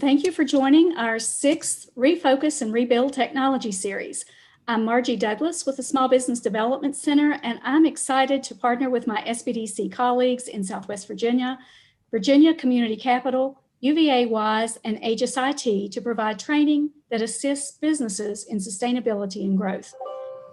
thank you for joining our 6th Refocus and Rebuild Technology Series. I'm Margie Douglas with the Small Business Development Center, and I'm excited to partner with my SBDC colleagues in Southwest Virginia, Virginia Community Capital, UVA-WISE, and Aegis IT to provide training that assists businesses in sustainability and growth.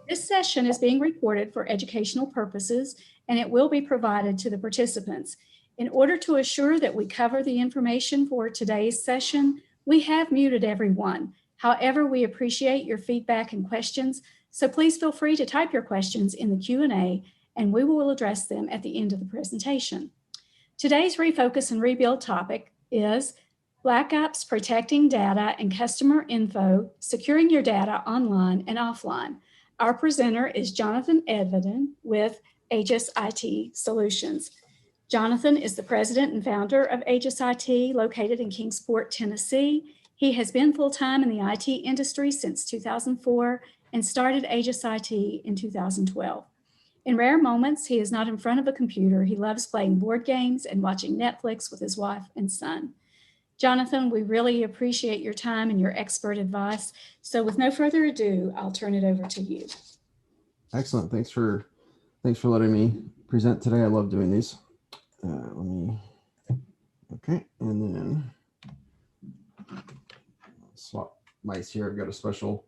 This session is being recorded for educational purposes, and it will be provided to the participants. In order to assure that we cover the information for today's session, we have muted everyone. However, we appreciate your feedback and questions, so please feel free to type your questions in the Q&A, and we will address them at the end of the presentation. Today's Refocus and Rebuild topic is Black Ops Protecting Data and Customer Info, Securing Your Data Online and Offline. Our presenter is Jonathan Evenden with Aegis IT Solutions. Jonathan is the president and founder of Aegis IT, located in Kingsport, Tennessee. He has been full-time in the IT industry since 2004 and started Aegis IT in 2012. In rare moments, he is not in front of a computer. He loves playing board games and watching Netflix with his wife and son. Jonathan, we really appreciate your time and your expert advice. So with no further ado, I'll turn it over to you. Excellent. Thanks for letting me present today. I love doing these. Okay, and then swap mice here. I've got a special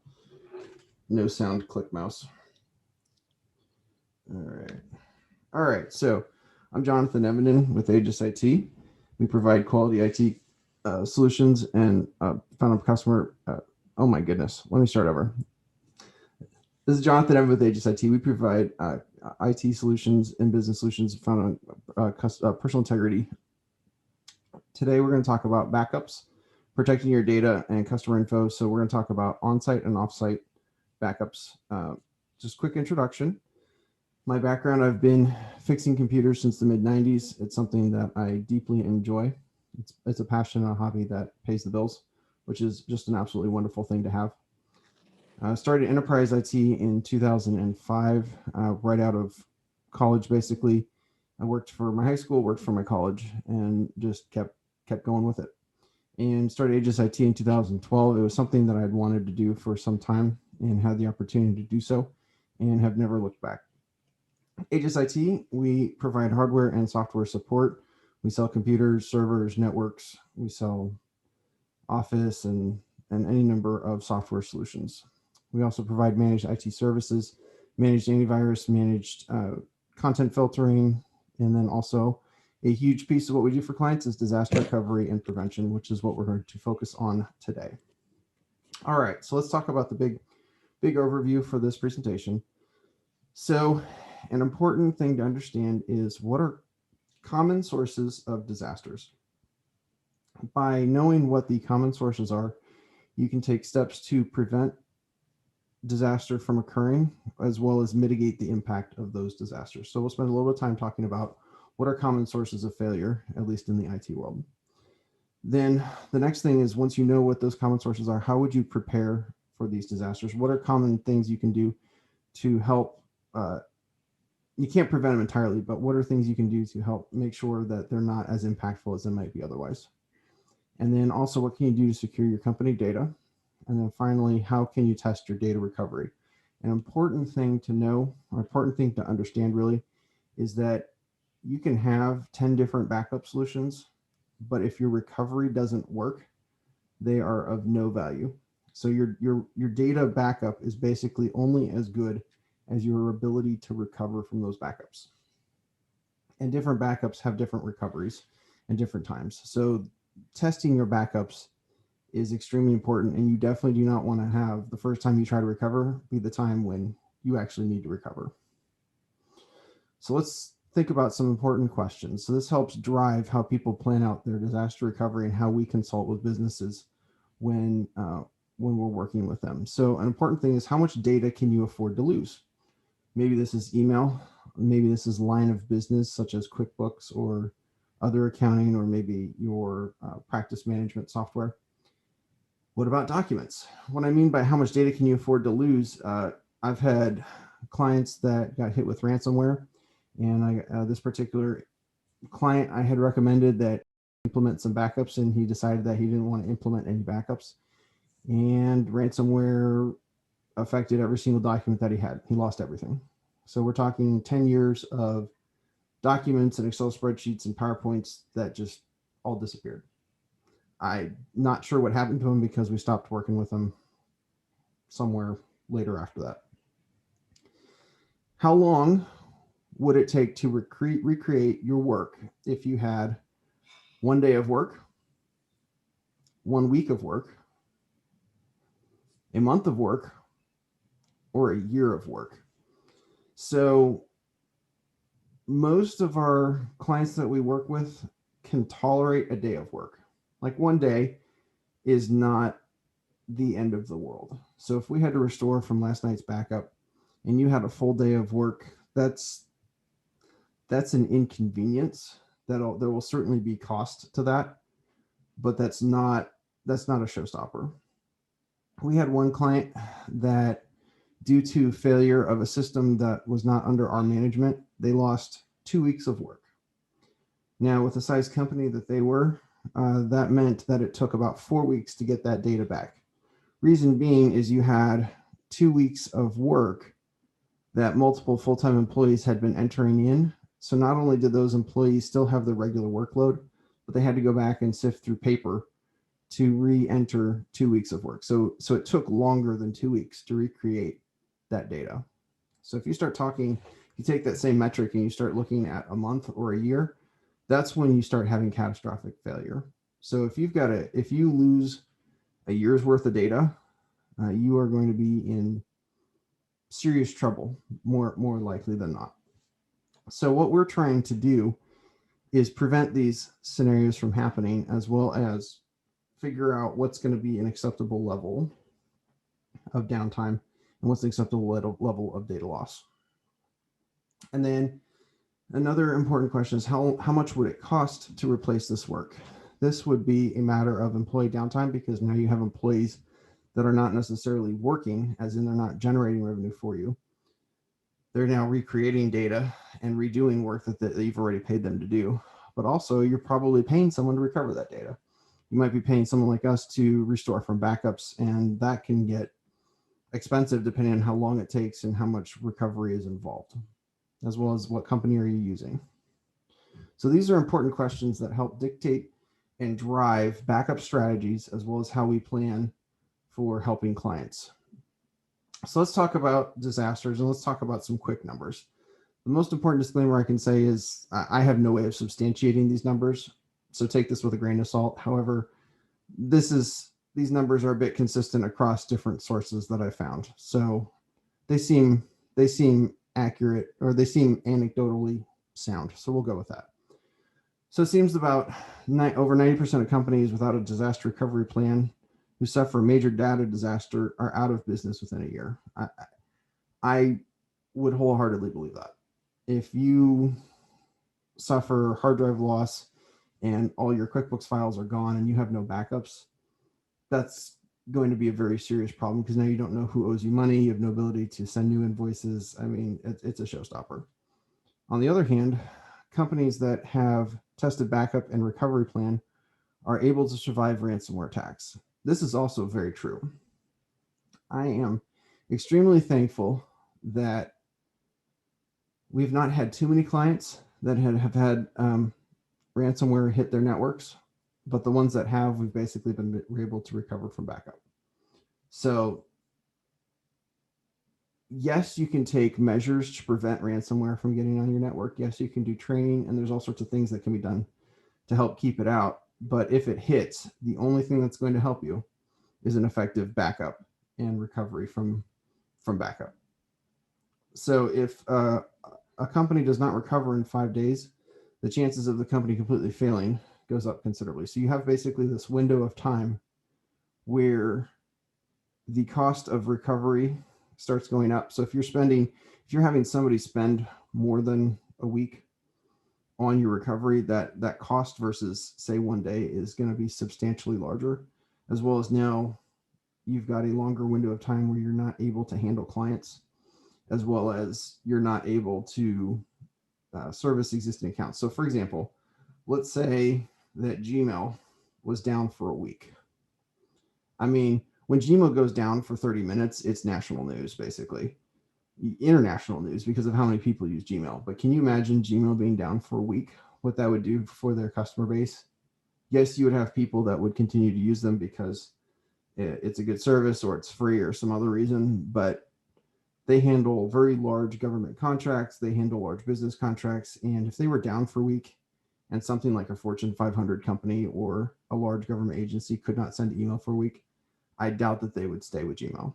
no sound click mouse. All right. So I'm Jonathan Evenden with Aegis IT. We provide quality IT solutions and found a customer. Oh my goodness. Let me start over. This is Jonathan Evenden with Aegis IT. We provide IT solutions and business solutions found on personal integrity. Today, we're going to talk about backups, protecting your data and customer info. So we're going to talk about on-site and off-site backups. Just quick introduction. My background, I've been fixing computers since the mid-90s. It's something that I deeply enjoy. It's a passion and a hobby that pays the bills, which is just an absolutely wonderful thing to have. I started enterprise IT in 2005, right out of college, basically. I worked for my high school, worked for my college, and just kept going with it. And started Aegis IT in 2012. It was something that I'd wanted to do for some time and had the opportunity to do so and have never looked back. Aegis IT, we provide hardware and software support. We sell computers, servers, networks. We sell Office and any number of software solutions. We also provide managed IT services, managed antivirus, managed content filtering, and then also a huge piece of what we do for clients is disaster recovery and prevention, which is what we're going to focus on today. All right, so let's talk about the big overview for this presentation. So an important thing to understand is what are common sources of disasters. By knowing what the common sources are, you can take steps to prevent disaster from occurring, as well as mitigate the impact of those disasters. So we'll spend a little bit of time talking about what are common sources of failure, at least in the IT world. Then the next thing is, once you know what those common sources are, how would you prepare for these disasters? What are common things you can do to help? You can't prevent them entirely, but what are things you can do to help make sure that they're not as impactful as they might be otherwise? And then also, what can you do to secure your company data? And then finally, how can you test your data recovery? An important thing to know, or important thing to understand really, is that you can have 10 different backup solutions, but if your recovery doesn't work, they are of no value. So your data backup is basically only as good as your ability to recover from those backups. And different backups have different recoveries and different times. So testing your backups is extremely important, and you definitely do not want to have the first time you try to recover be the time when you actually need to recover. So let's think about some important questions. So this helps drive how people plan out their disaster recovery and how we consult with businesses when we're working with them. So an important thing is, how much data can you afford to lose? Maybe this is email, maybe this is line of business such as QuickBooks or other accounting, or maybe your practice management software. What about documents? What I mean by how much data can you afford to lose, I've had clients that got hit with ransomware, and this particular client, I had recommended that implement some backups, and he decided that he didn't want to implement any backups. And ransomware affected every single document that he had. He lost everything. So we're talking 10 years of documents and Excel spreadsheets and PowerPoints that just all disappeared. I'm not sure what happened to him because we stopped working with him somewhere later after that. How long would it take to recreate your work if you had 1 day of work, 1 week of work, a month of work, or a year of work? So most of our clients that we work with can tolerate a day of work. Like 1 day is not the end of the world. So if we had to restore from last night's backup and you had a full day of work, that's an inconvenience. There will certainly be cost to that, but that's not a showstopper. We had one client that, due to failure of a system that was not under our management, they lost 2 weeks of work. Now, with the size company that they were, that meant that it took about 4 weeks to get that data back. Reason being is you had 2 weeks of work that multiple full-time employees had been entering in. So not only did those employees still have the regular workload, but they had to go back and sift through paper to re-enter 2 weeks of work. So it took longer than 2 weeks to recreate that data. So if you start talking, you take that same metric and you start looking at a month or a year, that's when you start having catastrophic failure. So if you lose a year's worth of data, you are going to be in serious trouble, more likely than not. So what we're trying to do is prevent these scenarios from happening, as well as figure out what's going to be an acceptable level of downtime and what's an acceptable level of data loss. And then another important question is how much would it cost to replace this work? This would be a matter of employee downtime, because now you have employees that are not necessarily working, as in they're not generating revenue for you. They're now recreating data and redoing work that you've already paid them to do. But also, you're probably paying someone to recover that data. You might be paying someone like us to restore from backups, and that can get expensive depending on how long it takes and how much recovery is involved, as well as what company are you using. So these are important questions that help dictate and drive backup strategies, as well as how we plan for helping clients. So let's talk about disasters, and let's talk about some quick numbers. The most important disclaimer I can say is I have no way of substantiating these numbers, so take this with a grain of salt. However, these numbers are a bit consistent across different sources that I found. So they seem accurate, or they seem anecdotally sound. So we'll go with that. So it seems about over 90% of companies without a disaster recovery plan who suffer a major data disaster are out of business within a year. I would wholeheartedly believe that. If you suffer hard drive loss and all your QuickBooks files are gone and you have no backups, that's going to be a very serious problem, because now you don't know who owes you money. You have no ability to send new invoices. I mean, it's a showstopper. On the other hand, companies that have tested backup and recovery plan are able to survive ransomware attacks. This is also very true. I am extremely thankful that we've not had too many clients that have had ransomware hit their networks, but the ones that have, we've basically been able to recover from backup. So yes, you can take measures to prevent ransomware from getting on your network. Yes, you can do training, and there's all sorts of things that can be done to help keep it out. But if it hits, the only thing that's going to help you is an effective backup and recovery from backup. So if a company does not recover in 5 days, the chances of the company completely failing goes up considerably. So you have basically this window of time where the cost of recovery starts going up. So if you're having somebody spend more than a week on your recovery, that cost versus say 1 day is going to be substantially larger, as well as now you've got a longer window of time where you're not able to handle clients, as well as you're not able to service existing accounts. So for example, let's say that Gmail was down for a week. I mean, when Gmail goes down for 30 minutes, it's national news, basically. International news because of how many people use Gmail. But can you imagine Gmail being down for a week? What that would do for their customer base? Yes, you would have people that would continue to use them because it's a good service or it's free or some other reason, but they handle very large government contracts, they handle large business contracts, and if they were down for a week and something like a Fortune 500 company or a large government agency could not send email for a week, I doubt that they would stay with Gmail.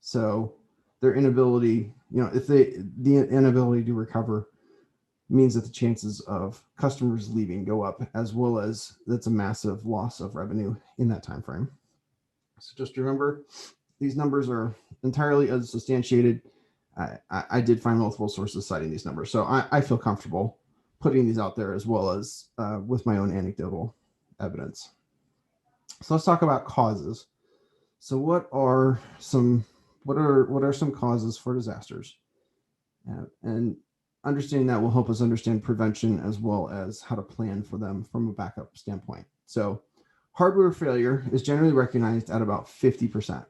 So their inability, if the inability to recover means that the chances of customers leaving go up, as well as that's a massive loss of revenue in that time frame. So just remember, these numbers are entirely unsubstantiated. I did find multiple sources citing these numbers, so I feel comfortable putting these out there as well as with my own anecdotal evidence. So let's talk about causes. So what are some causes for disasters? And understanding that will help us understand prevention as well as how to plan for them from a backup standpoint. So hardware failure is generally recognized at about 50%.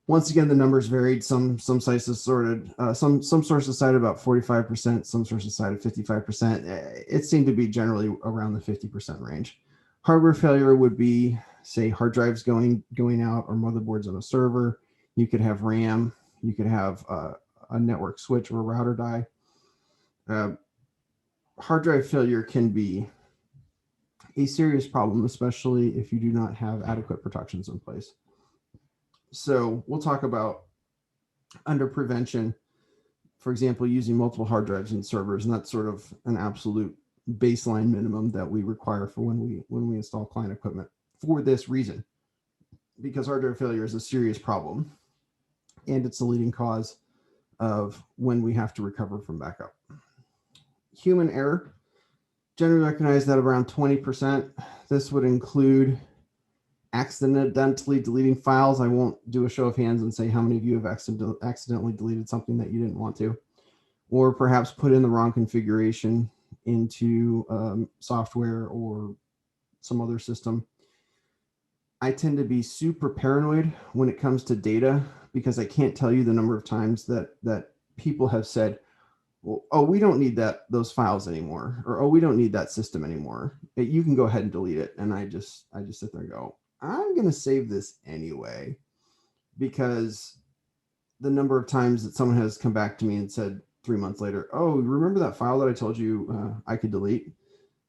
Once again, the numbers varied. Some sources cited some sources cited about 45%, some sources cited 55%. It seemed to be generally around the 50% range. Hardware failure would be, say, hard drives going out or motherboards on a server. You could have RAM. You could have a network switch or a router die. Hard drive failure can be a serious problem, especially if you do not have adequate protections in place. So we'll talk about under prevention, for example, using multiple hard drives and servers, and that's sort of an absolute baseline minimum that we require for when we install client equipment for this reason, because hard drive failure is a serious problem, and it's the leading cause of when we have to recover from backup. Human error, generally recognized at around 20%. This would include accidentally deleting files. I won't do a show of hands and say how many of you have accidentally deleted something that you didn't want to, or perhaps put in the wrong configuration into software or some other system. I tend to be super paranoid when it comes to data because I can't tell you the number of times that people have said, well, oh, we don't need those files anymore, or oh, we don't need that system anymore. You can go ahead and delete it. And I just sit there and go, I'm going to save this anyway, because the number of times that someone has come back to me and said 3 months later, oh, remember that file that I told you I could delete?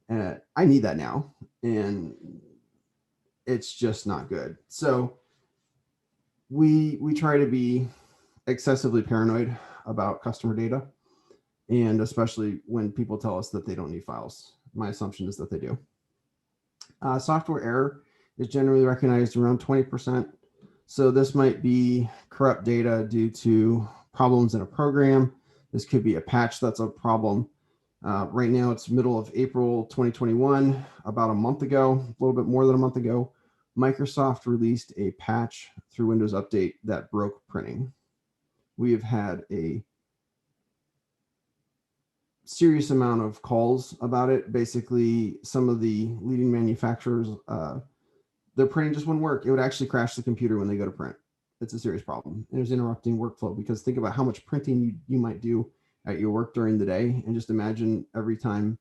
I need that now. And it's just not good. So we try to be excessively paranoid about customer data, and especially when people tell us that they don't need files. My assumption is that they do. Software error is generally recognized around 20%. So this might be corrupt data due to problems in a program. This could be a patch that's a problem. Right now it's middle of April 2021. About a month ago, a little bit more than a month ago, Microsoft released a patch through Windows Update that broke printing. We have had a serious amount of calls about it. Basically, some of the leading manufacturers, their printing just wouldn't work. It would actually crash the computer when they go to print. It's a serious problem. It was interrupting workflow, because think about how much printing you might do at your work during the day, and just imagine every time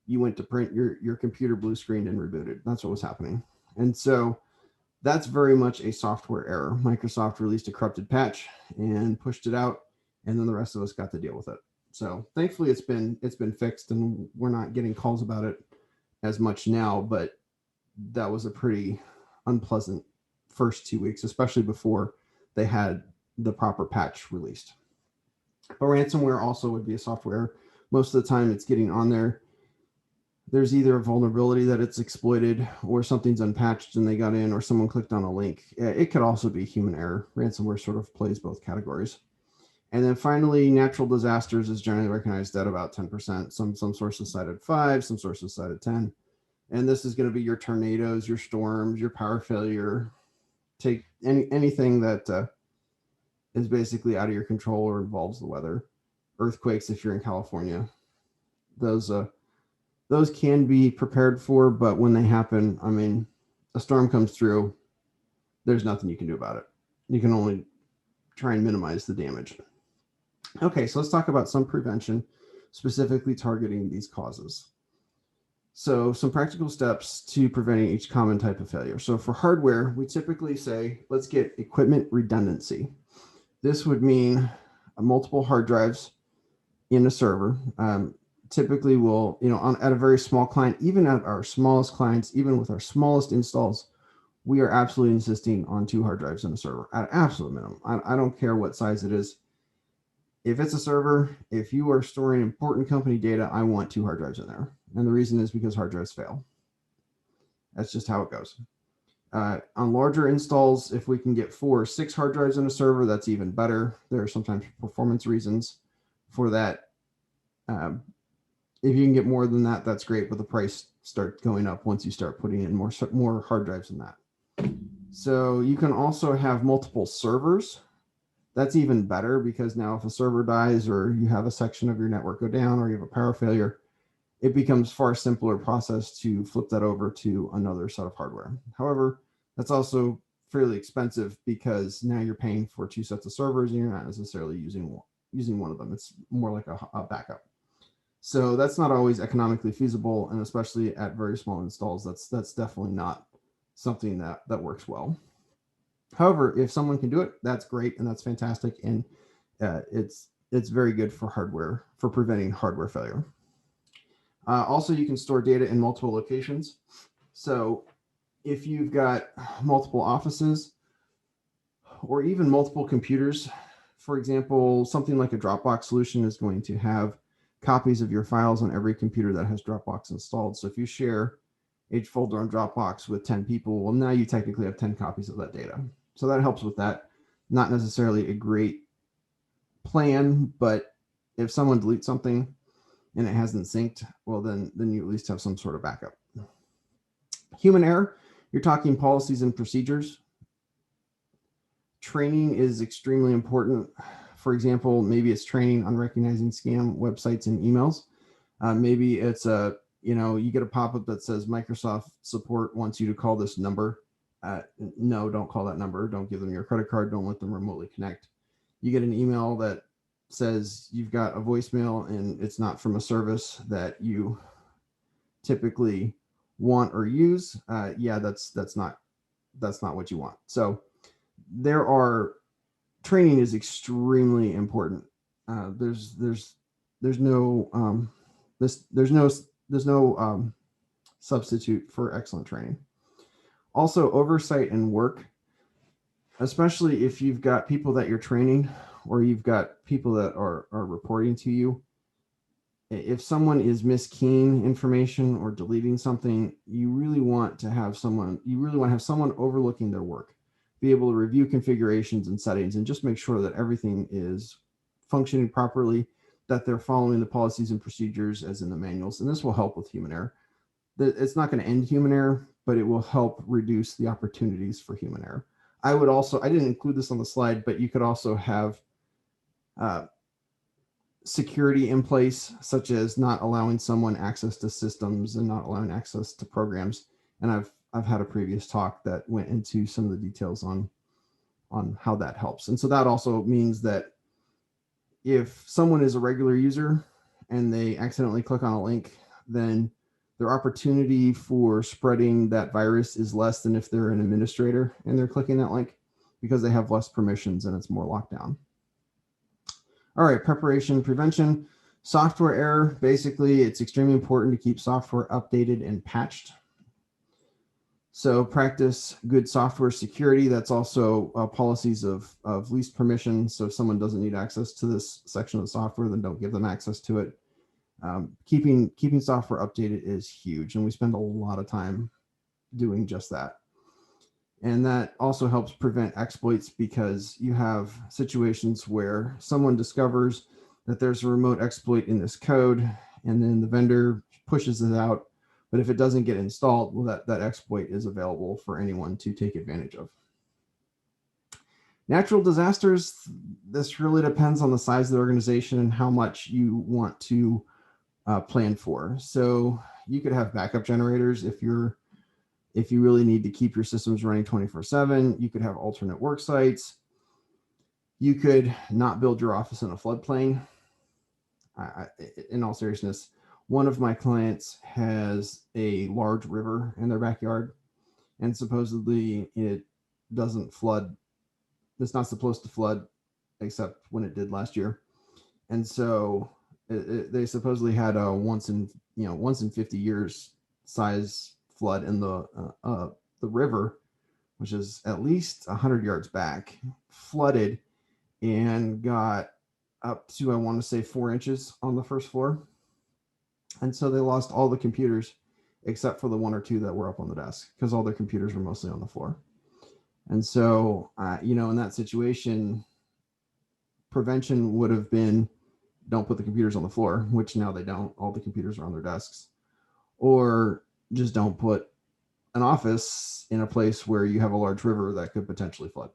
you went to print, your computer blue screened and rebooted. That's what was happening. And so that's very much a software error. Microsoft released a corrupted patch and pushed it out, and then the rest of us got to deal with it. So thankfully it's been fixed, and we're not getting calls about it as much now, but that was a pretty unpleasant first 2 weeks, especially before they had the proper patch released. But ransomware also would be a software error. Most of the time it's getting on there. There's either a vulnerability that it's exploited, or something's unpatched and they got in, or someone clicked on a link. It could also be human error. Ransomware sort of plays both categories. And then finally, natural disasters is generally recognized at about 10%. Some sources cited 5, some sources cited 10. And this is going to be your tornadoes, your storms, your power failure. Take anything that is basically out of your control or involves the weather. Earthquakes if you're in California. Those those can be prepared for, but when they happen, I mean, a storm comes through, there's nothing you can do about it. You can only try and minimize the damage. Okay, so let's talk about some prevention, specifically targeting these causes. So some practical steps to preventing each common type of failure. So for hardware, we typically say, let's get equipment redundancy. This would mean multiple hard drives in a server. Typically we'll, at a very small client, even at our smallest clients, even with our smallest installs, we are absolutely insisting on 2 hard drives in a server at absolute minimum. I don't care what size it is. If it's a server, if you are storing important company data, I want 2 hard drives in there. And the reason is because hard drives fail. That's just how it goes. On larger installs, if we can get 4 or 6 hard drives in a server, that's even better. There are sometimes performance reasons for that. If you can get more than that, that's great, but the price starts going up once you start putting in more hard drives than that. So you can also have multiple servers. That's even better, because now if a server dies or you have a section of your network go down or you have a power failure, it becomes far simpler process to flip that over to another set of hardware. However, that's also fairly expensive, because now you're paying for 2 sets of servers and you're not necessarily using one of them. It's more like a backup. So that's not always economically feasible, and especially at very small installs, that's definitely not something that works well. However, if someone can do it, that's great and that's fantastic, and it's very good for preventing hardware failure. Also, you can store data in multiple locations. So if you've got multiple offices or even multiple computers, for example, something like a Dropbox solution is going to have copies of your files on every computer that has Dropbox installed. So if you share a folder on Dropbox with 10 people, well, now you technically have 10 copies of that data. So that helps with that. Not necessarily a great plan, but if someone deletes something and it hasn't synced, well, then you at least have some sort of backup. Human error, you're talking policies and procedures. Training is extremely important. For example, maybe it's training on recognizing scam websites and emails. Maybe it's you get a pop-up that says Microsoft support wants you to call this number. No, don't call that number. Don't give them your credit card. Don't let them remotely connect. You get an email that says you've got a voicemail and it's not from a service that you typically want or use. Yeah, that's not what you want. So training is extremely important. There's no substitute for excellent training. Also, oversight and work, especially if you've got people that you're training or you've got people that are reporting to you. If someone is miskeying information or deleting something, you really want to have someone overlooking their work, be able to review configurations and settings and just make sure that everything is functioning properly, that they're following the policies and procedures as in the manuals. And this will help with human error. It's not going to end human error, but it will help reduce the opportunities for human error. I didn't include this on the slide, but you could also have security in place, such as not allowing someone access to systems and not allowing access to programs. And I've had a previous talk that went into some of the details on how that helps. And so that also means that if someone is a regular user and they accidentally click on a link, then their opportunity for spreading that virus is less than if they're an administrator and they're clicking that link, because they have less permissions and it's more locked down. All right, preparation, prevention, software error. Basically, it's extremely important to keep software updated and patched. So practice good software security. That's also policies of least permission. So if someone doesn't need access to this section of the software, then don't give them access to it. Keeping software updated is huge, and we spend a lot of time doing just that. And that also helps prevent exploits, because you have situations where someone discovers that there's a remote exploit in this code, and then the vendor pushes it out. But if it doesn't get installed, well, that exploit is available for anyone to take advantage of. Natural disasters, this really depends on the size of the organization and how much you want to plan for. So you could have backup generators if you really need to keep your systems running 24/7. You could have alternate work sites. You could not build your office in a floodplain. In all seriousness, one of my clients has a large river in their backyard, and supposedly it doesn't flood. It's not supposed to flood, except when it did last year. And so they supposedly had a once in 50 years size flood in the river, which is at least 100 yards back, flooded and got up to, I want to say, 4 inches on the first floor. And so they lost all the computers except for the one or two that were up on the desk, because all their computers were mostly on the floor. And so, in that situation, prevention would have been, don't put the computers on the floor, which now they don't. All the computers are on their desks. Or just don't put an office in a place where you have a large river that could potentially flood.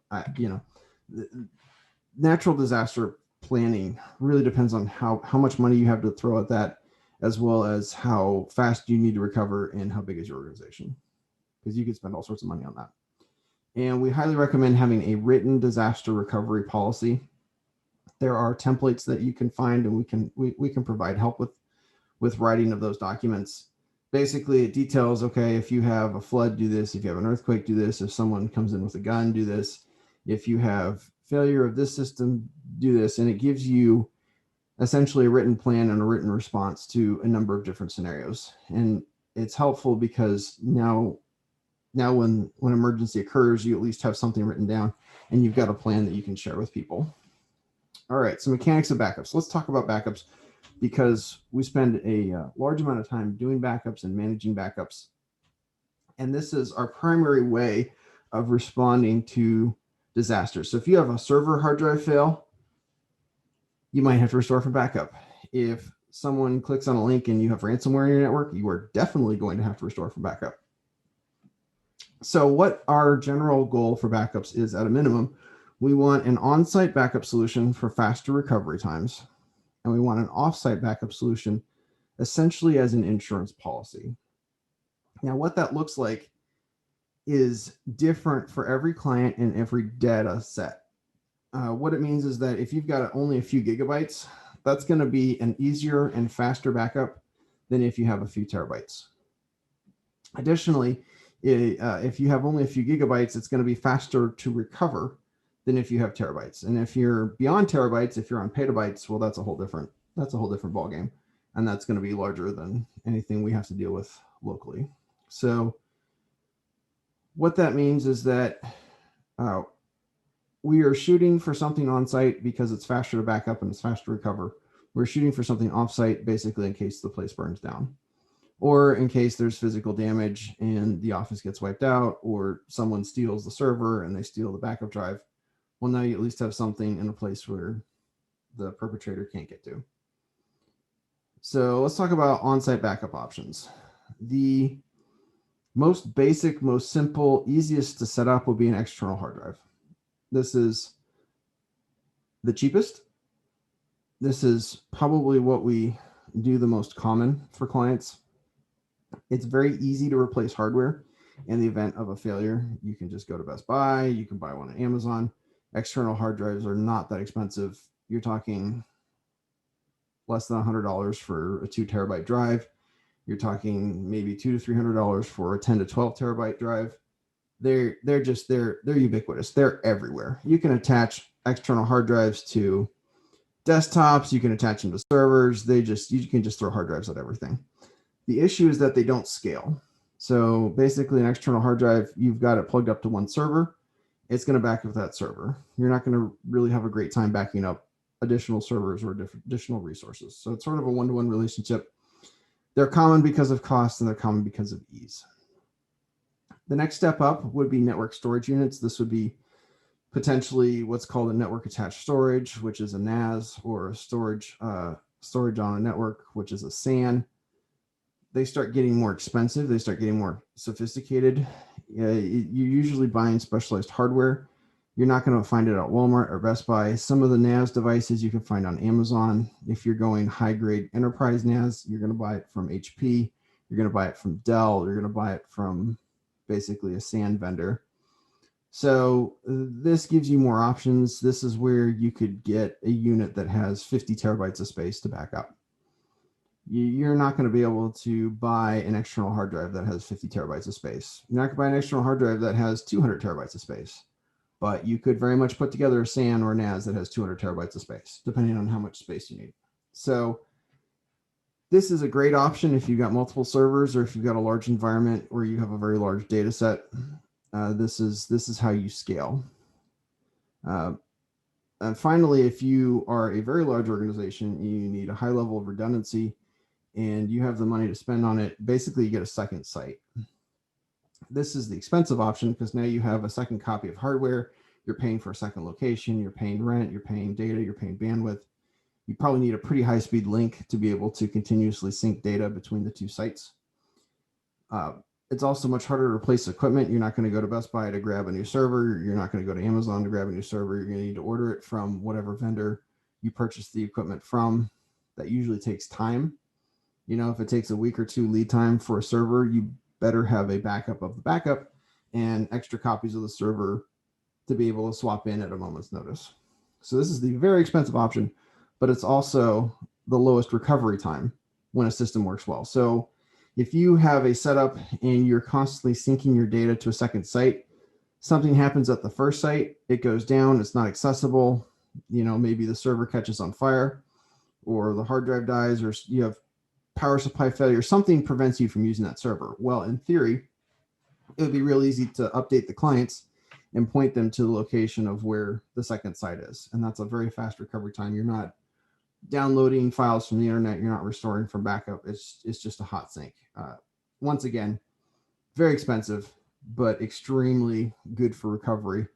Natural disaster planning really depends on how much money you have to throw at that, as well as how fast you need to recover and how big is your organization, because you could spend all sorts of money on that. And we highly recommend having a written disaster recovery policy. There are templates that you can find, and we can provide help with writing of those documents. Basically, it details, okay, if you have a flood, do this. If you have an earthquake, do this. If someone comes in with a gun, do this. If you have failure of this system, do this. And it gives you essentially a written plan and a written response to a number of different scenarios. And it's helpful because now when emergency occurs, you at least have something written down and you've got a plan that you can share with people. All right, so mechanics of backups. Let's talk about backups, because we spend a large amount of time doing backups and managing backups. And this is our primary way of responding to disasters. So if you have a server hard drive fail, you might have to restore from backup. If someone clicks on a link and you have ransomware in your network, you are definitely going to have to restore from backup. So what our general goal for backups is, at a minimum, we want an on-site backup solution for faster recovery times, and we want an off-site backup solution essentially as an insurance policy. Now, what that looks like is different for every client and every data set. What it means is that if you've got only a few gigabytes, that's going to be an easier and faster backup than if you have a few terabytes. Additionally, if you have only a few gigabytes, it's going to be faster to recover than if you have terabytes. And if you're beyond terabytes, if you're on petabytes, well, that's a whole different ballgame. And that's going to be larger than anything we have to deal with locally. So what that means is that we are shooting for something on site because it's faster to back up and it's faster to recover. We're shooting for something off site, basically in case the place burns down, or in case there's physical damage and the office gets wiped out, or someone steals the server and they steal the backup drive. Well, now you at least have something in a place where the perpetrator can't get to. So let's talk about on-site backup options. The most basic, most simple, easiest to set up would be an external hard drive. This is the cheapest. This is probably what we do the most common for clients. It's very easy to replace hardware in the event of a failure. You can just go to Best Buy, you can buy one on Amazon. External hard drives are not that expensive. You're talking less than $100 for a 2 terabyte drive. You're talking maybe $200 to $300 for a 10 to 12 terabyte drive. They're ubiquitous. They're everywhere. You can attach external hard drives to desktops. You can attach them to servers. You can just throw hard drives at everything. The issue is that they don't scale. So basically, an external hard drive, you've got it plugged up to one server. It's going to back up that server. You're not going to really have a great time backing up additional servers or additional resources. So it's sort of a one-to-one relationship. They're common because of cost, and they're common because of ease. The next step up would be network storage units. This would be potentially what's called a network attached storage, which is a NAS, or storage on a network, which is a SAN. They start getting more expensive. They start getting more sophisticated. You're usually buying specialized hardware. You're not going to find it at Walmart or Best Buy. Some of the NAS devices you can find on Amazon. If you're going high grade enterprise NAS, you're going to buy it from HP You're going to buy it from Dell. You're going to buy it from basically a SAN vendor. So this gives you more options. This is where you could get a unit that has 50 terabytes of space to back up. You're not going to be able to buy an external hard drive that has 50 terabytes of space. You're not going to buy an external hard drive that has 200 terabytes of space. But you could very much put together a SAN or NAS that has 200 terabytes of space, depending on how much space you need. So this is a great option if you've got multiple servers or if you've got a large environment where you have a very large data set. This is how you scale. And finally, if you are a very large organization, you need a high level of redundancy and you have the money to spend on it, basically you get a second site. This is the expensive option because now you have a second copy of hardware. You're paying for a second location, you're paying rent, you're paying data, you're paying bandwidth. You probably need a pretty high speed link to be able to continuously sync data between the two sites. It's also much harder to replace equipment. You're not going to go to Best Buy to grab a new server. You're not going to go to Amazon to grab a new server. You're going to need to order it from whatever vendor you purchased the equipment from. That usually takes time. You know, if it takes a week or two lead time for a server, you better have a backup of the backup and extra copies of the server to be able to swap in at a moment's notice. So this is the very expensive option, but it's also the lowest recovery time when a system works well. So if you have a setup and you're constantly syncing your data to a second site, something happens at the first site, it goes down, it's not accessible, you know, maybe the server catches on fire or the hard drive dies or you have power supply failure, something prevents you from using that server. Well, in theory, it would be real easy to update the clients and point them to the location of where the second site is. And that's a very fast recovery time. You're not downloading files from the internet. You're not restoring from backup. It's just a hot sync. Once again, very expensive, but extremely good for recovery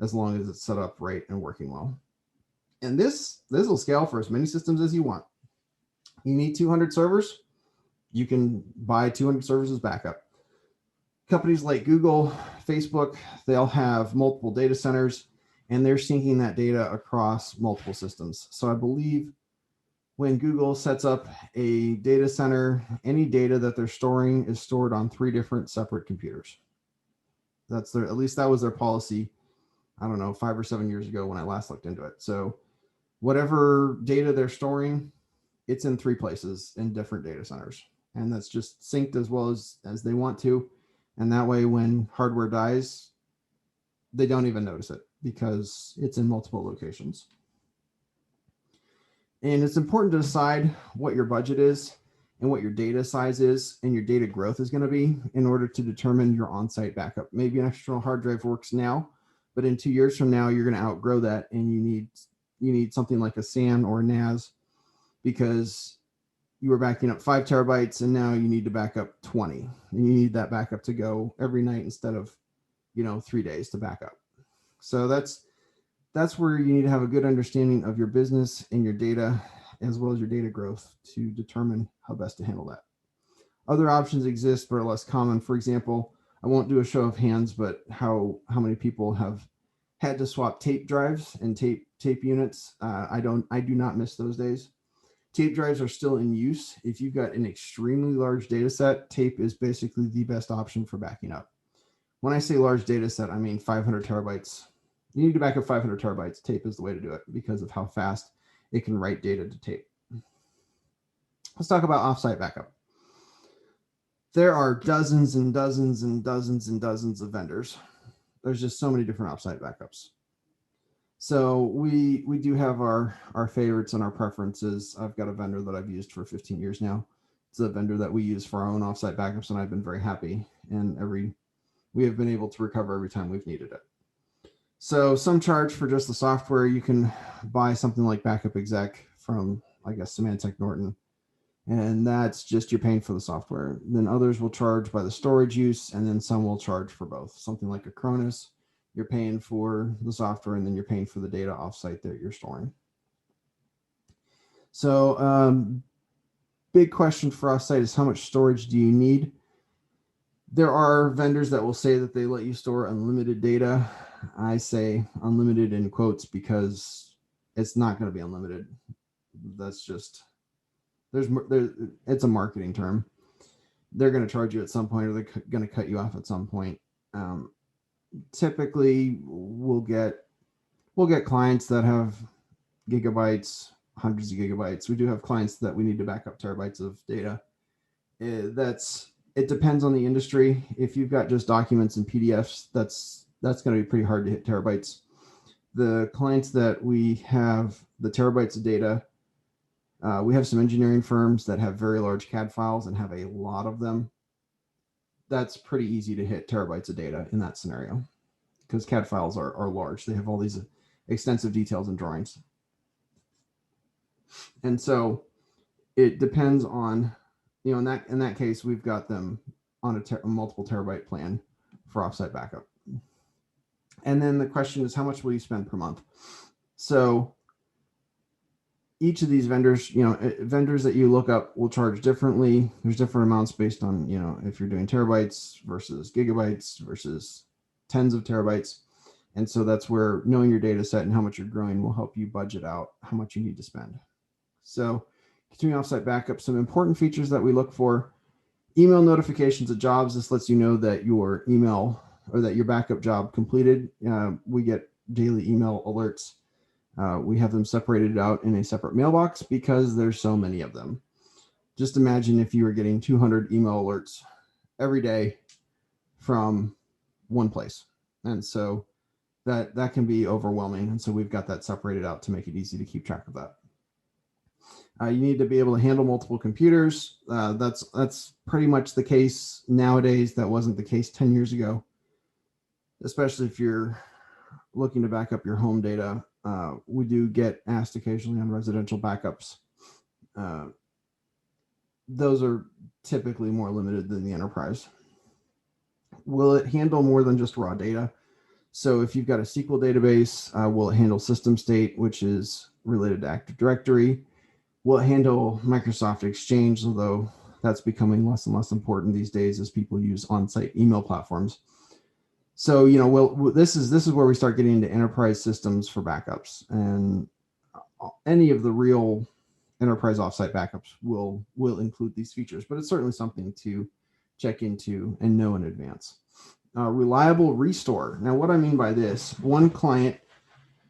as long as it's set up right and working well. And this will scale for as many systems as you want. You need 200 servers. You can buy 200 servers as backup. Companies like Google, Facebook, they'll have multiple data centers and they're syncing that data across multiple systems. So I believe when Google sets up a data center, any data that they're storing is stored on 3 different separate computers. That's their, at least that was their policy, I don't know, 5 or 7 years ago when I last looked into it. So whatever data they're storing, it's in 3 places in different data centers. And that's just synced as well as they want to. And that way, when hardware dies, they don't even notice it because it's in multiple locations. And it's important to decide what your budget is and what your data size is and your data growth is going to be in order to determine your on-site backup. Maybe an external hard drive works now, but in 2 years from now, you're going to outgrow that and you need something like a SAN or a NAS because you were backing up 5 terabytes and now you need to back up 20. And you need that backup to go every night instead of, 3 days to back up. So that's where you need to have a good understanding of your business and your data, as well as your data growth to determine how best to handle that. Other options exist, but are less common. For example, I won't do a show of hands, but how many people have had to swap tape drives and tape units. I do not miss those days. Tape drives are still in use. If you've got an extremely large data set, tape is basically the best option for backing up. When I say large data set, I mean 500 terabytes. You need to back up 500 terabytes. Tape is the way to do it because of how fast it can write data to tape. Let's talk about offsite backup. There are dozens and dozens and dozens and dozens of vendors. There's just so many different offsite backups. So we do have our favorites and our preferences. I've got a vendor that I've used for 15 years now. It's a vendor that we use for our own offsite backups, and I've been very happy. And we have been able to recover every time we've needed it. So some charge for just the software. You can buy something like Backup Exec from, I guess, Symantec Norton, and that's just you're paying for the software. Then others will charge by the storage use, and then some will charge for both. Something like Acronis, you're paying for the software, and then you're paying for the data offsite that you're storing. So big question for offsite is how much storage do you need? There are vendors that will say that they let you store unlimited data. I say unlimited in quotes because it's not going to be unlimited. That's just, it's a marketing term. they're going to charge you at some point, or they're going to cut you off at some point. Typically, we'll get clients that have gigabytes, hundreds of gigabytes. We do have clients that we need to back up terabytes of data. It depends on the industry. If you've got just documents and PDFs, that's going to be pretty hard to hit terabytes. The clients that we have the terabytes of data, we have some engineering firms that have very large CAD files and have a lot of them. That's pretty easy to hit terabytes of data in that scenario, because CAD files are large. They have all these extensive details and drawings. And so it depends on, in that case, we've got them on a multiple terabyte plan for offsite backup. And then the question is, how much will you spend per month? So each of these vendors, vendors that you look up will charge differently. There's different amounts based on, if you're doing terabytes versus gigabytes versus tens of terabytes. And so that's where knowing your data set and how much you're growing will help you budget out how much you need to spend. So continuing offsite backup, some important features that we look for: email notifications of jobs. This lets you know that your email or that your backup job completed. We get daily email alerts. We have them separated out in a separate mailbox because there's so many of them. Just imagine if you were getting 200 email alerts every day from one place. And so that can be overwhelming. And so we've got that separated out to make it easy to keep track of that. You need to be able to handle multiple computers. That's pretty much the case nowadays. That wasn't the case 10 years ago, especially if you're looking to back up your home data. We do get asked occasionally on residential backups. Those are typically more limited than the enterprise. Will it handle more than just raw data? So if you've got a SQL database, will it handle system state, which is related to Active Directory? Will it handle Microsoft Exchange, although that's becoming less and less important these days as people use on-site email platforms. So, this is where we start getting into enterprise systems for backups, and any of the real enterprise offsite backups will include these features, but it's certainly something to check into and know in advance. Reliable restore. Now, what I mean by this, one client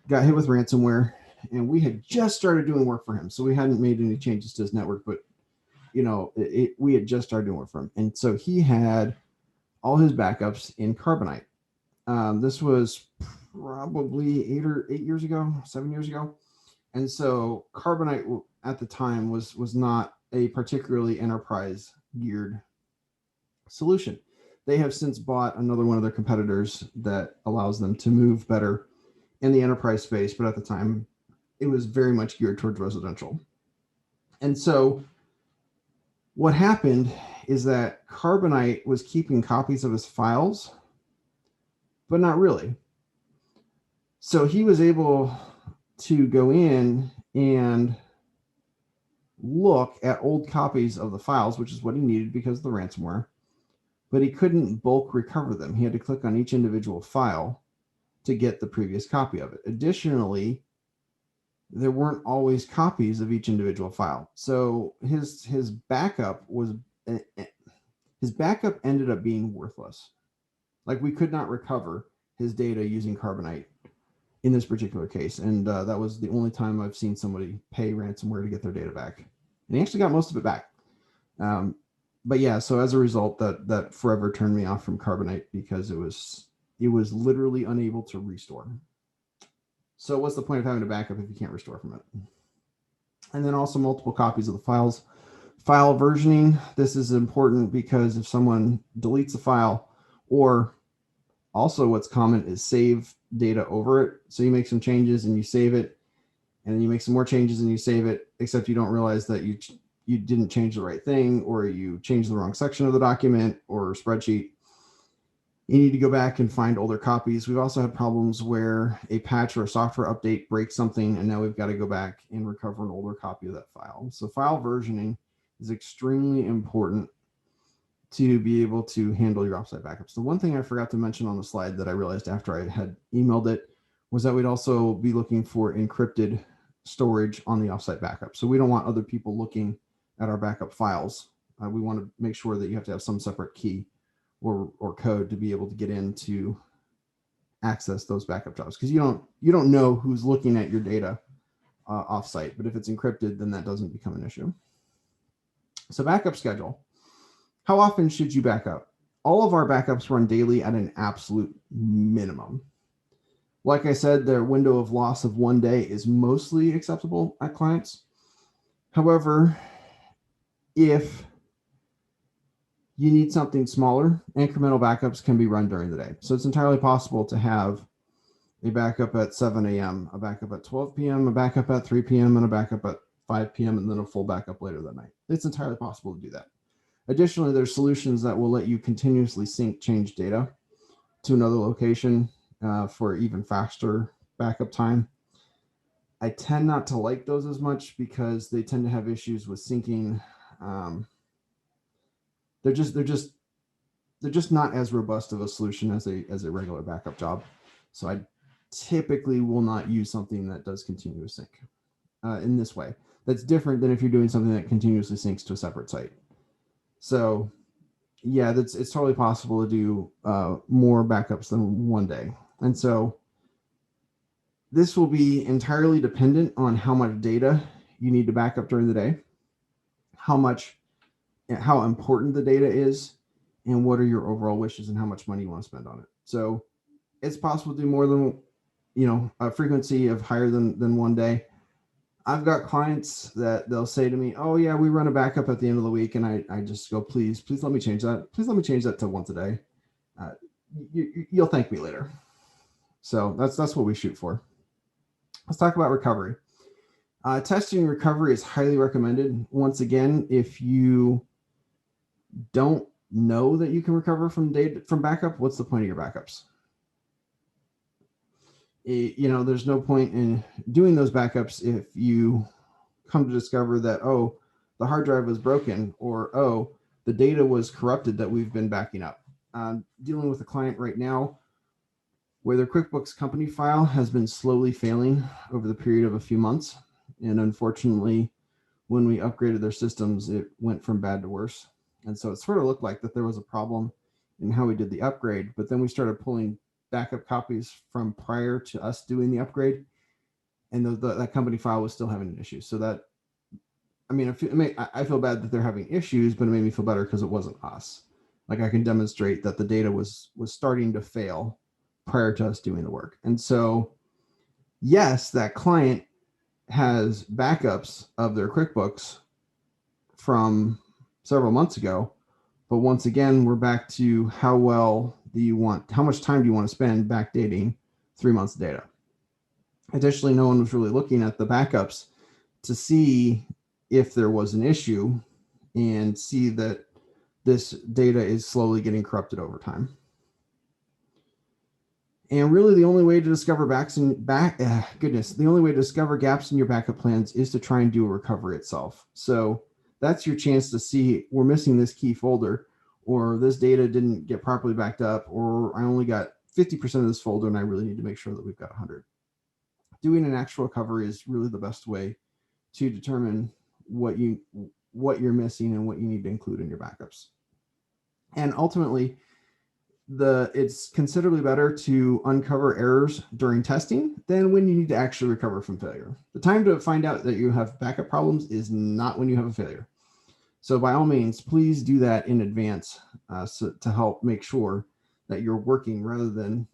got hit with ransomware, and we had just started doing work for him. So we hadn't made any changes to his network, but we had just started doing work for him. And so he had all his backups in Carbonite. This was probably 7 years ago. And so Carbonite at the time was not a particularly enterprise geared solution. They have since bought another one of their competitors that allows them to move better in the enterprise space, but at the time it was very much geared towards residential. And so what happened is that Carbonite was keeping copies of his files, but not really. So he was able to go in and look at old copies of the files, which is what he needed because of the ransomware, but he couldn't bulk recover them. He had to click on each individual file to get the previous copy of it. Additionally, there weren't always copies of each individual file. So his backup ended up being worthless. Like, we could not recover his data using Carbonite in this particular case. And that was the only time I've seen somebody pay ransomware to get their data back. And he actually got most of it back. But yeah, so as a result, that forever turned me off from Carbonite because it was literally unable to restore. So what's the point of having a backup if you can't restore from it? And then also multiple copies of the files. File versioning. This is important because if someone deletes a file, or also what's common is save data over it. So you make some changes and you save it, and then you make some more changes and you save it, except you don't realize that you didn't change the right thing, or you changed the wrong section of the document or spreadsheet. You need to go back and find older copies. We've also had problems where a patch or a software update breaks something, and now we've got to go back and recover an older copy of that file. So file versioning is extremely important to be able to handle your offsite backups. The one thing I forgot to mention on the slide that I realized after I had emailed it was that we'd also be looking for encrypted storage on the offsite backup. So we don't want other people looking at our backup files We want to make sure that you have to have some separate key or code to be able to get in to access those backup jobs, because you don't know who's looking at your data offsite. But if it's encrypted, then that doesn't become an issue. So backup schedule. How often should you back up? All of our backups run daily at an absolute minimum. Like I said, their window of loss of 1 day is mostly acceptable at clients. However, if you need something smaller, incremental backups can be run during the day. So it's entirely possible to have a backup at 7 a.m., a backup at 12 p.m., a backup at 3 p.m., and a backup at 5 p.m., and then a full backup later that night. It's entirely possible to do that. Additionally, there's solutions that will let you continuously change data to another location for even faster backup time. I tend not to like those as much because they tend to have issues with syncing. They're just not as robust of a solution as a regular backup job. So I typically will not use something that does continuous sync in this way. That's different than if you're doing something that continuously syncs to a separate site. So yeah, it's totally possible to do more backups than 1 day. And so this will be entirely dependent on how much data you need to back up during the day, how important the data is, and what are your overall wishes and how much money you want to spend on it. So it's possible to do more than, a frequency of higher than 1 day. I've got clients that they'll say to me, "Oh yeah, we run a backup at the end of the week," and I just go, "Please let me change that. Please let me change that to once a day. You'll thank me later." So that's what we shoot for. Let's talk about recovery. Testing recovery is highly recommended. Once again, if you don't know that you can recover from backup, what's the point of your backups? There's no point in doing those backups if you come to discover that, oh, the hard drive was broken, or, oh, the data was corrupted that we've been backing up. Dealing with a client right now where their QuickBooks company file has been slowly failing over the period of a few months. And unfortunately, when we upgraded their systems, it went from bad to worse. And so it sort of looked like that there was a problem in how we did the upgrade, but then we started pulling backup copies from prior to us doing the upgrade, and that company file was still having an issue. So that, I feel bad that they're having issues, but it made me feel better because it wasn't us. Like, I can demonstrate that the data was starting to fail prior to us doing the work. And so, yes, that client has backups of their QuickBooks from several months ago, but once again, we're back to how much time do you want to spend backdating 3 months of data? Additionally, no one was really looking at the backups to see if there was an issue and see that this data is slowly getting corrupted over time. And really, the only way to discover the only way to discover gaps in your backup plans is to try and do a recovery itself. So that's your chance to see, we're missing this key folder, or this data didn't get properly backed up, or I only got 50% of this folder and I really need to make sure that we've got 100. Doing an actual recovery is really the best way to determine what you're missing and what you need to include in your backups. And ultimately, it's considerably better to uncover errors during testing than when you need to actually recover from failure. The time to find out that you have backup problems is not when you have a failure. So by all means, please do that in advance to help make sure that you're working, rather than,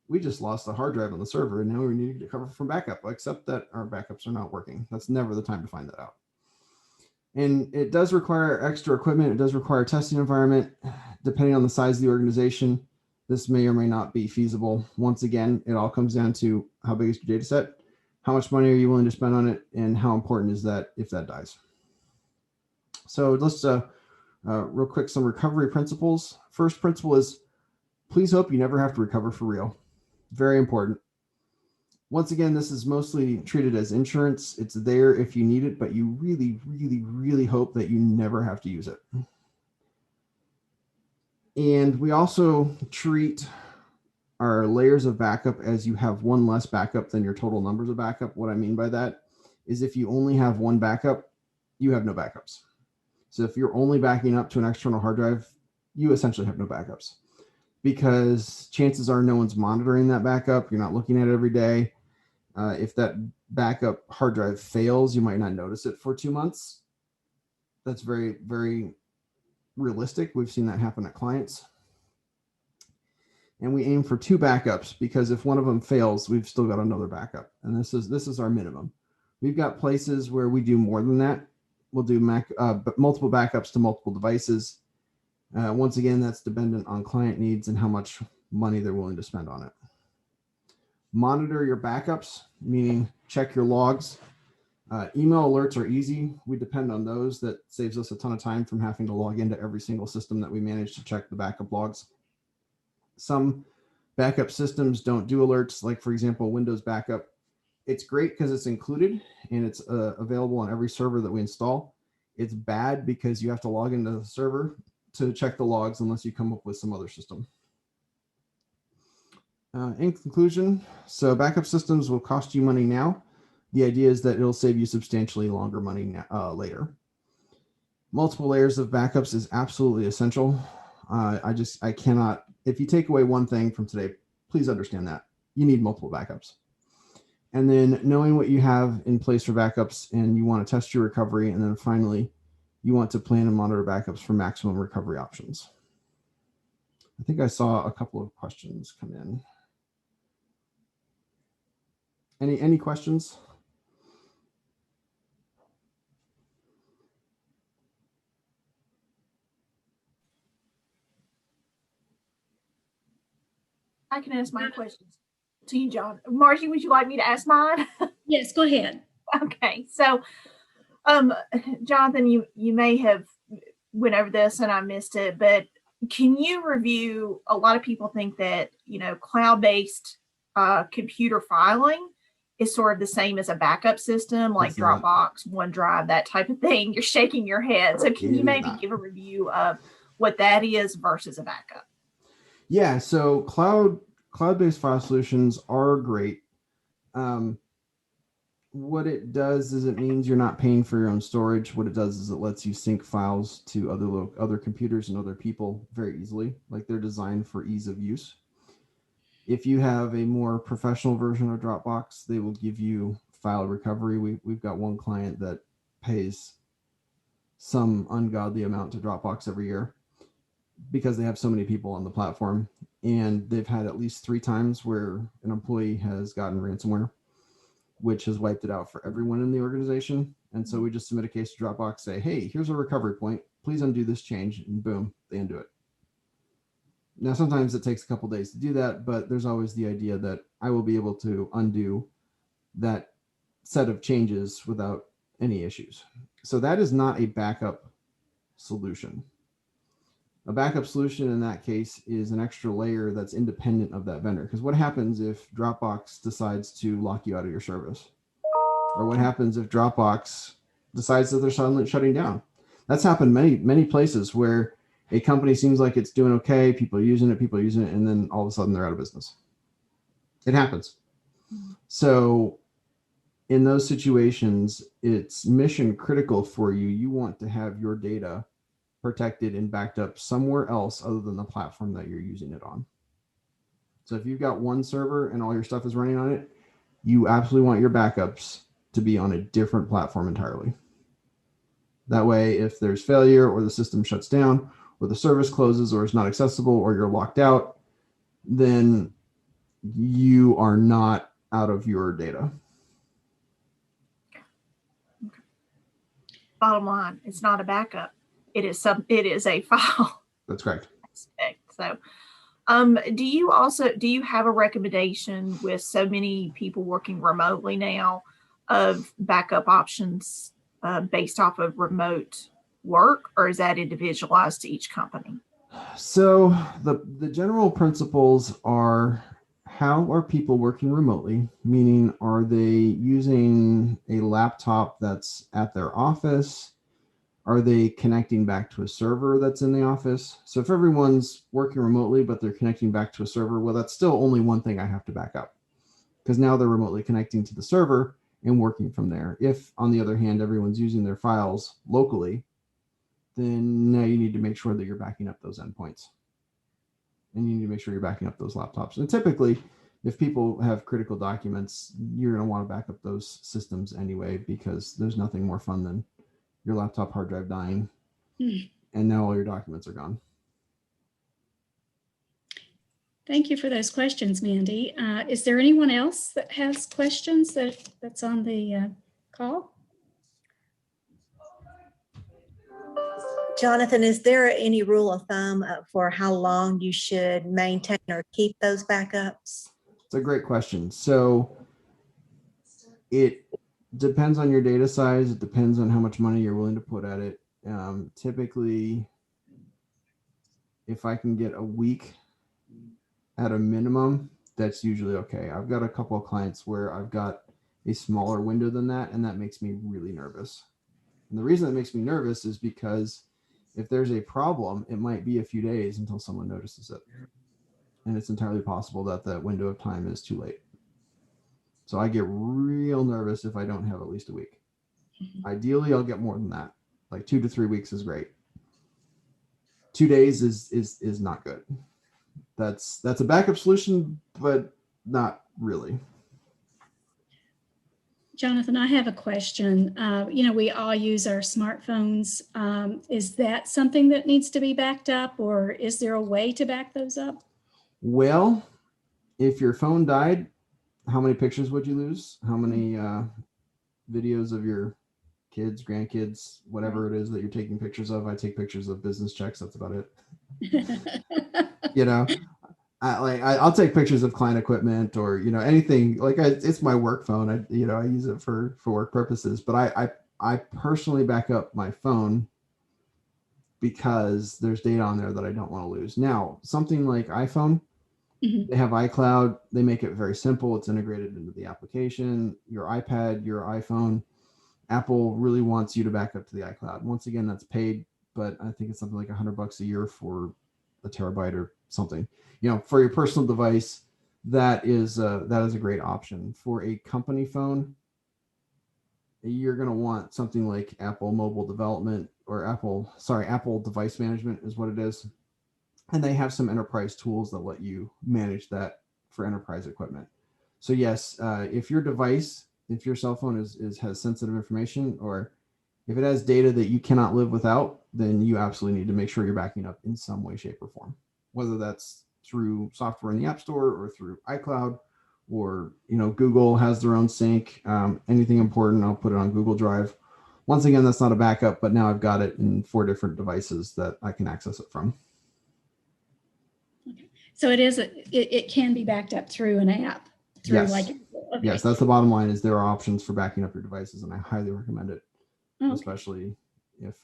we just lost the hard drive on the server and now we need to recover from backup, except that our backups are not working. That's never the time to find that out. And it does require extra equipment. It does require a testing environment. Depending on the size of the organization, this may or may not be feasible. Once again, it all comes down to how big is your data set, how much money are you willing to spend on it, and how important is that if that dies. So let's real quick, some recovery principles. First principle is, please hope you never have to recover for real. Very important. Once again, this is mostly treated as insurance. It's there if you need it, but you really, really, really hope that you never have to use it. And we also treat our layers of backup as you have one less backup than your total numbers of backup. What I mean by that is, if you only have one backup, you have no backups. So if you're only backing up to an external hard drive, you essentially have no backups, because chances are no one's monitoring that backup. You're not looking at it every day. If that backup hard drive fails, you might not notice it for 2 months. That's very, very realistic. We've seen that happen at clients. And we aim for 2 backups, because if one of them fails, we've still got another backup. And this is our minimum. We've got places where we do more than that. We'll do multiple backups to multiple devices. Once again, that's dependent on client needs and how much money they're willing to spend on it. Monitor your backups, meaning check your logs. Email alerts are easy. We depend on those. That saves us a ton of time from having to log into every single system that we manage to check the backup logs. Some backup systems don't do alerts, like for example, Windows backup. It's great because it's included and it's available on every server that we install. It's bad because you have to log into the server to check the logs unless you come up with some other system. In conclusion, so backup systems will cost you money now. The idea is that it'll save you substantially longer money later. Multiple layers of backups is absolutely essential. I cannot, if you take away one thing from today, please understand that you need multiple backups. And then knowing what you have in place for backups, and you want to test your recovery. And then finally, you want to plan and monitor backups for maximum recovery options. I think I saw a couple of questions come in. Any questions? I can ask my questions to you, John. Margie, would you like me to ask mine? Yes, go ahead. Okay. So, Jonathan, you may have went over this and I missed it, but can you review, a lot of people think that, cloud-based computer filing is sort of the same as a backup system, like Dropbox, OneDrive, that type of thing. You're shaking your head. So can you maybe give a review of what that is versus a backup? Yeah, so cloud-based file solutions are great. What it does is it means you're not paying for your own storage. What it does is it lets you sync files to other computers and other people very easily. Like, they're designed for ease of use. If you have a more professional version of Dropbox, they will give you file recovery. We've got one client that pays some ungodly amount to Dropbox every year because they have so many people on the platform, and they've had at least 3 times where an employee has gotten ransomware, which has wiped it out for everyone in the organization. And so we just submit a case to Dropbox, say, hey, here's a recovery point. Please undo this change, and boom, they undo it. Now, sometimes it takes a couple days to do that, but there's always the idea that I will be able to undo that set of changes without any issues. So that is not a backup solution. A backup solution in that case is an extra layer that's independent of that vendor. Because what happens if Dropbox decides to lock you out of your service? Or what happens if Dropbox decides that they're suddenly shutting down? That's happened many places where a company seems like it's doing okay, people are using it, and then all of a sudden they're out of business. It happens. So in those situations, it's mission critical for you. You want to have your data protected and backed up somewhere else other than the platform that you're using it on. So if you've got one server and all your stuff is running on it, you absolutely want your backups to be on a different platform entirely. That way, if there's failure or the system shuts down or the service closes or is not accessible or you're locked out, then you are not out of your data. Bottom line, it's not a backup. It is a file. That's correct. So, do you have a recommendation with so many people working remotely now of backup options based off of remote work, or is that individualized to each company? So the general principles are, how are people working remotely? Meaning, are they using a laptop that's at their office? Are they connecting back to a server that's in the office? So if everyone's working remotely, but they're connecting back to a server, well, that's still only one thing I have to back up, because now they're remotely connecting to the server and working from there. If, on the other hand, everyone's using their files locally, then now you need to make sure that you're backing up those endpoints. And you need to make sure you're backing up those laptops. And typically, if people have critical documents, you're going to want to back up those systems anyway, because there's nothing more fun than your laptop hard drive dying and now all your documents are gone. Thank you for those questions, Mandy. Is there anyone else that has questions that's on the call? Jonathan, is there any rule of thumb for how long you should maintain or keep those backups? It's a great question. So it depends on your data size. It depends on how much money you're willing to put at it. Typically, if I can get a week at a minimum, that's usually okay. I've got a couple of clients where I've got a smaller window than that, and that makes me really nervous. And the reason that makes me nervous is because if there's a problem, it might be a few days until someone notices it. And it's entirely possible that that window of time is too late. So I get real nervous if I don't have at least a week. Ideally, I'll get more than that. Like 2 to 3 weeks is great. 2 days is not good. That's a backup solution, but not really. Jonathan, I have a question. We all use our smartphones. Is that something that needs to be backed up, or is there a way to back those up? Well, if your phone died, how many pictures would you lose? How many videos of your kids, grandkids, whatever it is that you're taking pictures of? I take pictures of business checks. That's about it. I'll take pictures of client equipment or, anything like it's my work phone. I use it for work purposes, but I personally back up my phone because there's data on there that I don't want to lose. Now, something like iPhone, they have iCloud. They make it very simple. It's integrated into the application. Your iPad, your iPhone, Apple really wants you to back up to the iCloud. Once again, that's paid, but I think it's something like $100 a year for a terabyte or something. For your personal device, that is a great option. For a company phone, you're going to want something like Apple Mobile Development or Apple Device Management is what it is. And they have some enterprise tools that let you manage that for enterprise equipment. So yes, if your cell phone has sensitive information, or if it has data that you cannot live without, then you absolutely need to make sure you're backing up in some way, shape, or form, whether that's through software in the App Store or through iCloud, or Google has their own sync. Anything important, I'll put it on Google Drive. Once again, that's not a backup, but now I've got it in 4 different devices that I can access it from. Okay. So it can be backed up through an app. Yes. Okay. Yes, that's the bottom line. Is there are options for backing up your devices, and I highly recommend it, especially if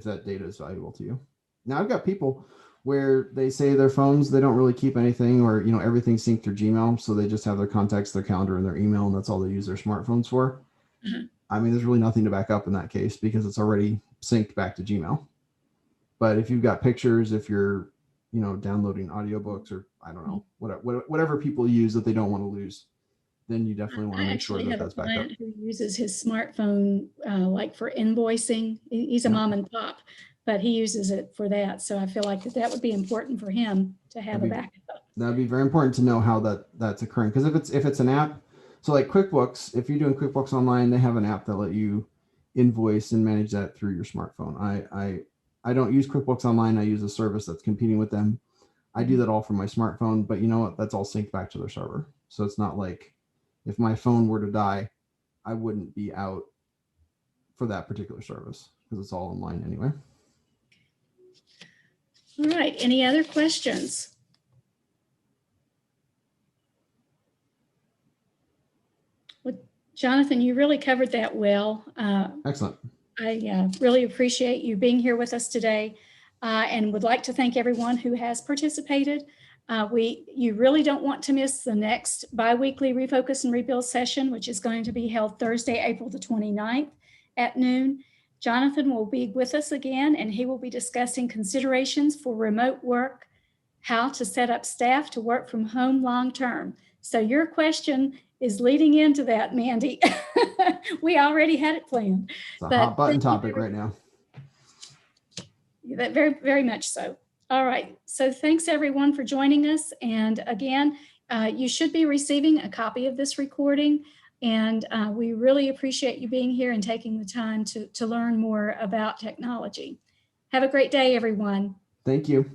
that data is valuable to you. Now, I've got people where they say their phones, they don't really keep anything, or everything's synced through Gmail, so they just have their contacts, their calendar, and their email, and that's all they use their smartphones for. I mean, there's really nothing to back up in that case because it's already synced back to Gmail. But if you've got pictures, if you're downloading audiobooks, or I don't know, whatever people use that they don't want to lose, then you definitely want to make sure that that's backed up. I actually have a client who uses his smartphone like for invoicing. He's a mom and pop, but he uses it for that. So I feel like that would be important for him to have a backup. That'd be very important to know how that's occurring, because if it's an app, so like QuickBooks, if you're doing QuickBooks Online, they have an app that let you invoice and manage that through your smartphone. I don't use QuickBooks Online. I use a service that's competing with them. I do that all from my smartphone, but you know what? That's all synced back to their server. So it's not like if my phone were to die, I wouldn't be out for that particular service because it's all online anyway. All right. Any other questions? Well, Jonathan, you really covered that well. Excellent. I really appreciate you being here with us today, and would like to thank everyone who has participated. You really don't want to miss the next biweekly Refocus and Rebuild session, which is going to be held Thursday, April the 29th at noon. Jonathan will be with us again, and he will be discussing considerations for remote work, how to set up staff to work from home long-term. So your question is leading into that, Mandy. We already had it planned. It's a hot button topic right now. That very, very much so. All right. So thanks everyone for joining us. And again, you should be receiving a copy of this recording. And we really appreciate you being here and taking the time to learn more about technology. Have a great day, everyone. Thank you.